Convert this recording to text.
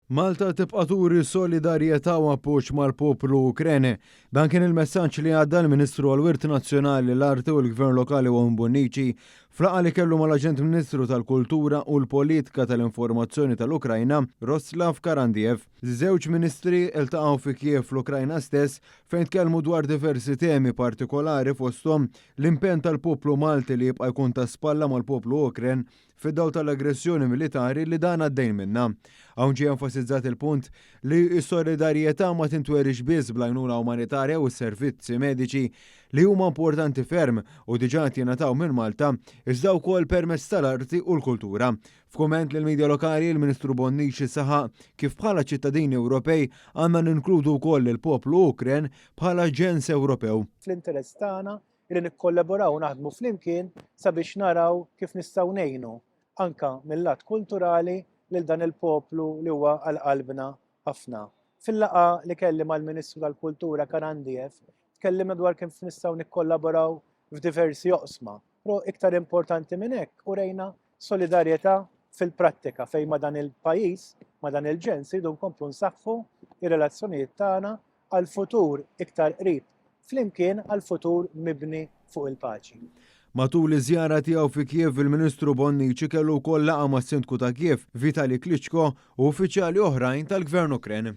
Malta tibqa' turi solidarjetà u appoġġ mal-poplu Ukreni. Dan kien il-messaġġ li għadda l-Ministru għall-Wirt Nazzjonali l-Arti u l-Gvern Lokali Won Bonnici f'laqgħa li kellu mal-Aġent Ministru tal-Kultura u l-Politika tal-Informazzjoni tal-Ukrajna Roslav Karandiev. Żewġ ministri iltaqgħu fi Kiev fl-Ukrajna stess fejn tkellmu dwar diversi temi partikolari fosthom l-impenn tal-poplu Malti li jibqa' jkun ta' spalla mal-poplu Ukren fid-dawl tal-aggressjoni militari li dan għaddej minnha. Hawn ġie enfasizzat il-punt li s-solidarjetà ma tintwerix biss bl-għajnuna umanitarja u s-servizzi mediċi li huma importanti ferm u diġà jingħataw minn Malta iżda wkoll permezz tal-arti u l-kultura. F'kumment lill midja lokali il-Ministru Bonnici saħaq kif bħala ċittadini Ewropej għandna ninkludu wkoll il-poplu Ukren bħala ġens Ewropew. Fl-interess tagħna li nikkollaboraw u naħdmu flimkien sabiex naraw kif nistgħu ngħinu anke mill-lat kulturali lil dan il-poplu li huwa għal qalbna ħafna. Fil-laqgħa li kelli mal-Ministru tal-Kultura Karandiev tkellimna dwar kif nistgħu nikkollaboraw f'diversi oqsma. Però iktar importanti minn hekk urejna solidarjetà fil-prattika fejn ma' dan il-pajjiż, ma' dan il-ġens iridu nkomplu nsaħħu ir-relazzjonijiet tagħna għal futur iktar qrib flimkien għal futur mibni fuq il-paċi. Matul iż-żjara tiegħu fi Kiev il-Ministru Bonnici kellu wkoll laqgħa mas-Sindku ta' Kiev Vitali Klitschko u uffiċjali oħrajn tal-Gvern Ukren.